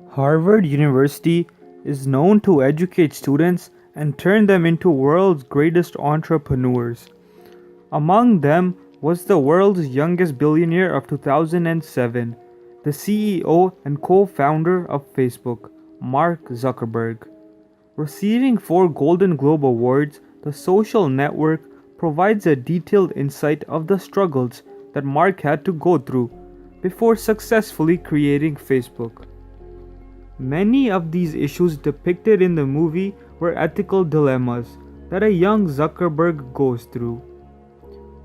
Harvard University is known to educate students and turn them into world's greatest entrepreneurs. Among them was the world's youngest billionaire of 2007, the CEO and co-founder of Facebook, Mark Zuckerberg. Receiving 4 Golden Globe Awards, the social network provides a detailed insight of the struggles that Mark had to go through before successfully creating Facebook. Many of these issues depicted in the movie were ethical dilemmas that a young Zuckerberg goes through.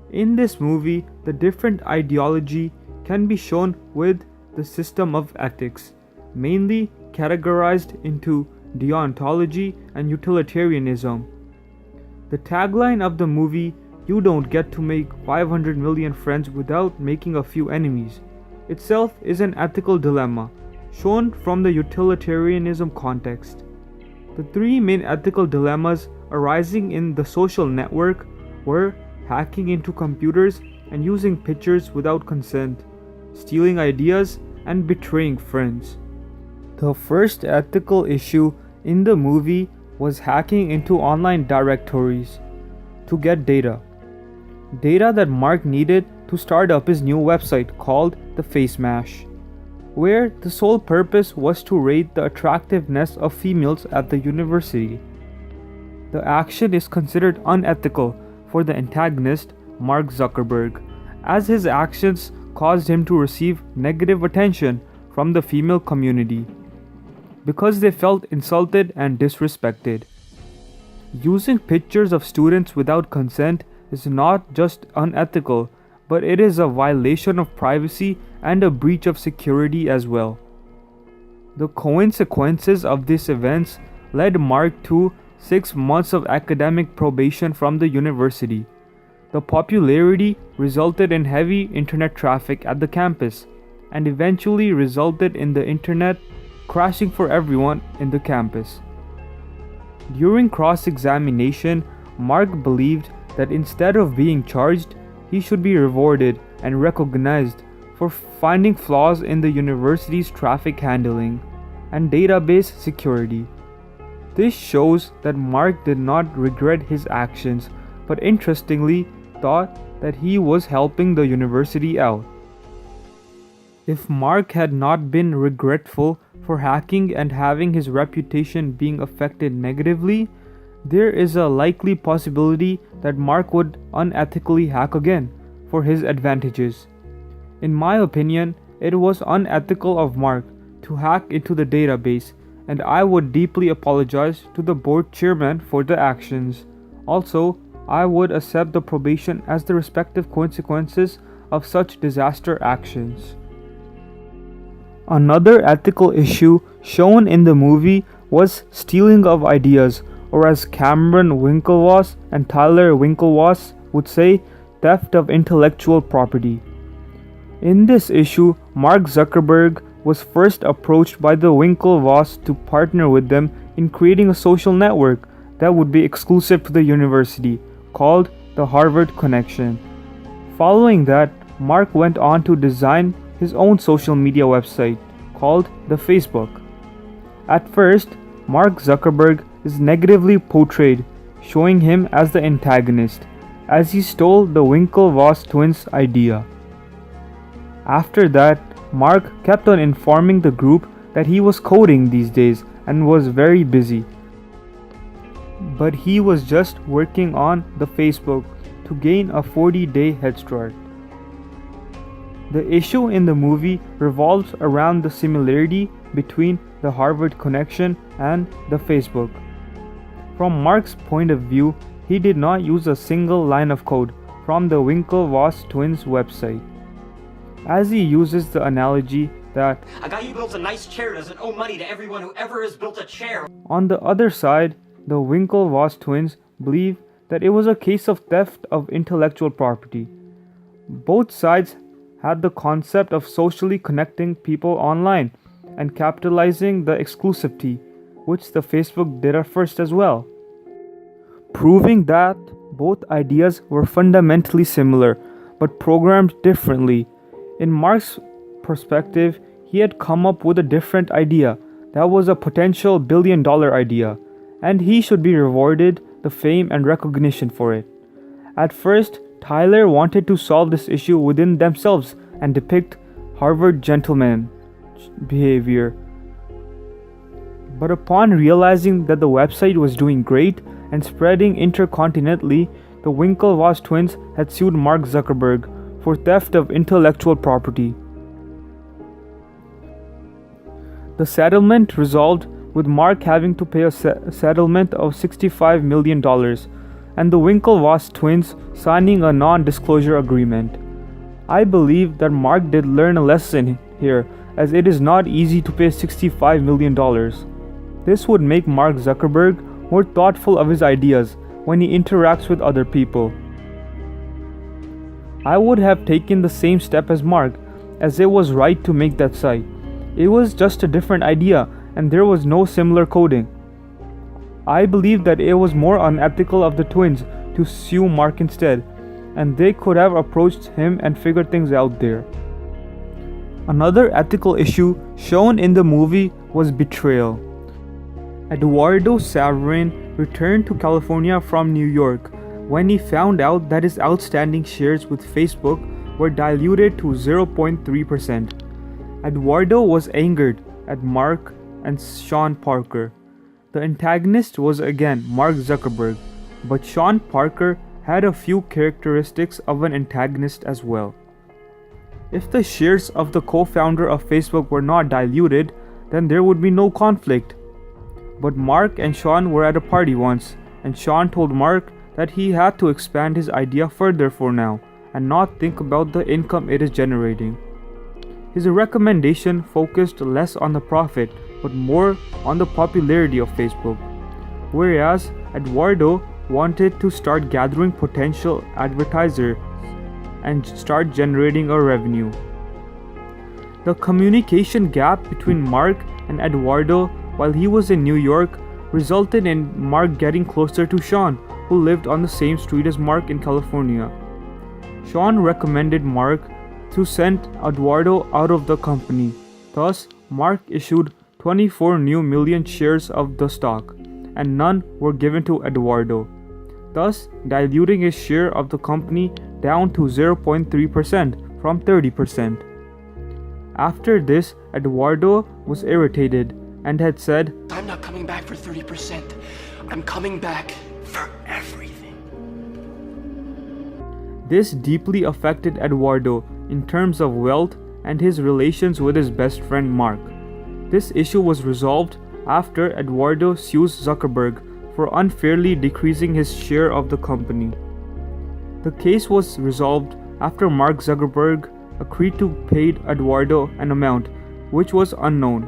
In this movie, the different ideology can be shown with the system of ethics, mainly categorized into deontology and utilitarianism. The tagline of the movie, "You don't get to make 500 million friends without making a few enemies," itself is an ethical dilemma, shown from the utilitarianism context. The 3 main ethical dilemmas arising in the social network were hacking into computers and using pictures without consent, stealing ideas, and betraying friends. The first ethical issue in the movie was hacking into online directories to get data. Data that Mark needed to start up his new website called the Face Mash, where the sole purpose was to rate the attractiveness of females at the university. The action is considered unethical for the antagonist, Mark Zuckerberg, as his actions caused him to receive negative attention from the female community because they felt insulted and disrespected. Using pictures of students without consent is not just unethical, but it is a violation of privacy and a breach of security as well. The consequences of these events led Mark to 6 months of academic probation from the university. The popularity resulted in heavy internet traffic at the campus and eventually resulted in the internet crashing for everyone in the campus. During cross-examination, Mark believed that instead of being charged, he should be rewarded and recognized for finding flaws in the university's traffic handling and database security. This shows that Mark did not regret his actions, but interestingly thought that he was helping the university out. If Mark had not been regretful for hacking and having his reputation being affected negatively, there is a likely possibility that Mark would unethically hack again for his advantages. In my opinion, it was unethical of Mark to hack into the database, and I would deeply apologize to the board chairman for the actions. Also, I would accept the probation as the respective consequences of such disaster actions. Another ethical issue shown in the movie was stealing of ideas, or as Cameron Winklevoss and Tyler Winklevoss would say, theft of intellectual property. In this issue, Mark Zuckerberg was first approached by the Winklevoss to partner with them in creating a social network that would be exclusive to the university, called the Harvard Connection. Following that, Mark went on to design his own social media website called the Facebook. At first, Mark Zuckerberg is negatively portrayed, showing him as the antagonist, as he stole the Winklevoss twins' idea. After that, Mark kept on informing the group that he was coding these days and was very busy. But he was just working on the Facebook to gain a 40-day head start. The issue in the movie revolves around the similarity between the Harvard Connection and the Facebook. From Mark's point of view, he did not use a single line of code from the Winklevoss twins' website, as he uses the analogy that a guy who builds a nice chair doesn't owe money to everyone who ever has built a chair. On the other side, the Winklevoss twins believe that it was a case of theft of intellectual property. Both sides had the concept of socially connecting people online and capitalizing the exclusivity, which the Facebook did at first as well, proving that both ideas were fundamentally similar but programmed differently. In Mark's perspective, He had come up with a different idea that was a potential billion-dollar idea, and he should be rewarded the fame and recognition for it. At first, Tyler wanted to solve this issue within themselves and depict Harvard gentleman behavior. But upon realizing that the website was doing great and spreading intercontinentally, the Winklevoss twins had sued Mark Zuckerberg for theft of intellectual property. The settlement resolved with Mark having to pay a settlement of $65 million and the Winklevoss twins signing a non-disclosure agreement. I believe that Mark did learn a lesson here, as it is not easy to pay $65 million. This would make Mark Zuckerberg more thoughtful of his ideas when he interacts with other people. I would have taken the same step as Mark, as it was right to make that site. It was just a different idea and there was no similar coding. I believe that it was more unethical of the twins to sue Mark instead, and they could have approached him and figured things out there. Another ethical issue shown in the movie was betrayal. Eduardo Saverin returned to California from New York when he found out that his outstanding shares with Facebook were diluted to 0.3%. Eduardo was angered at Mark and Sean Parker. The antagonist was again Mark Zuckerberg, but Sean Parker had a few characteristics of an antagonist as well. If the shares of the co-founder of Facebook were not diluted, then there would be no conflict. But Mark and Sean were at a party once, and Sean told Mark that he had to expand his idea further for now, and not think about the income it is generating. His recommendation focused less on the profit, but more on the popularity of Facebook, whereas Eduardo wanted to start gathering potential advertisers and start generating a revenue. The communication gap between Mark and Eduardo while he was in New York resulted in Mark getting closer to Sean, who lived on the same street as Mark in California. Sean recommended Mark to send Eduardo out of the company. Thus, Mark issued 24 new million shares of the stock, and none were given to Eduardo, thus diluting his share of the company down to 0.3% from 30%. After this, Eduardo was irritated and had said, "I'm not coming back for 30%. I'm coming back for everything." This deeply affected Eduardo in terms of wealth and his relations with his best friend Mark. This issue was resolved after Eduardo sues Zuckerberg for unfairly decreasing his share of the company. The case was resolved after Mark Zuckerberg agreed to pay Eduardo an amount which was unknown.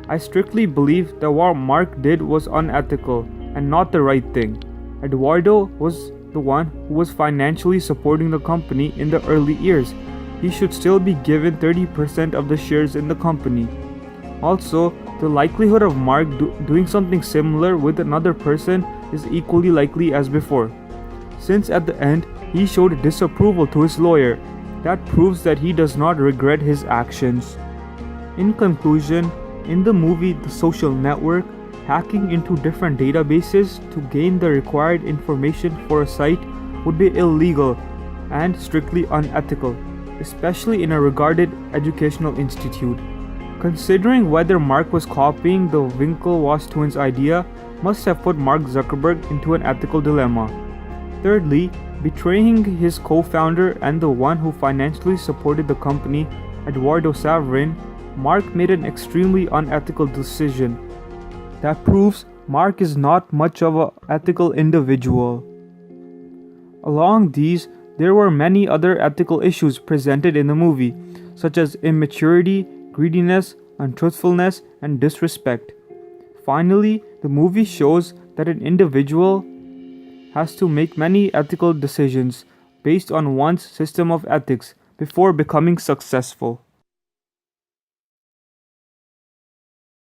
I strictly believe that what Mark did was unethical and not the right thing. Eduardo was the one who was financially supporting the company in the early years. He should still be given 30% of the shares in the company. Also, the likelihood of Mark doing something similar with another person is equally likely as before, since at the end he showed disapproval to his lawyer. That proves that he does not regret his actions. In conclusion, in the movie The Social Network, hacking into different databases to gain the required information for a site would be illegal and strictly unethical, especially in a regarded educational institute. Considering whether Mark was copying the Winklevoss twins' idea must have put Mark Zuckerberg into an ethical dilemma. Thirdly, betraying his co-founder and the one who financially supported the company, Eduardo Saverin, Mark made an extremely unethical decision. That proves Mark is not much of an ethical individual. Along these, there were many other ethical issues presented in the movie, such as immaturity, greediness, untruthfulness, and disrespect. Finally, the movie shows that an individual has to make many ethical decisions based on one's system of ethics before becoming successful.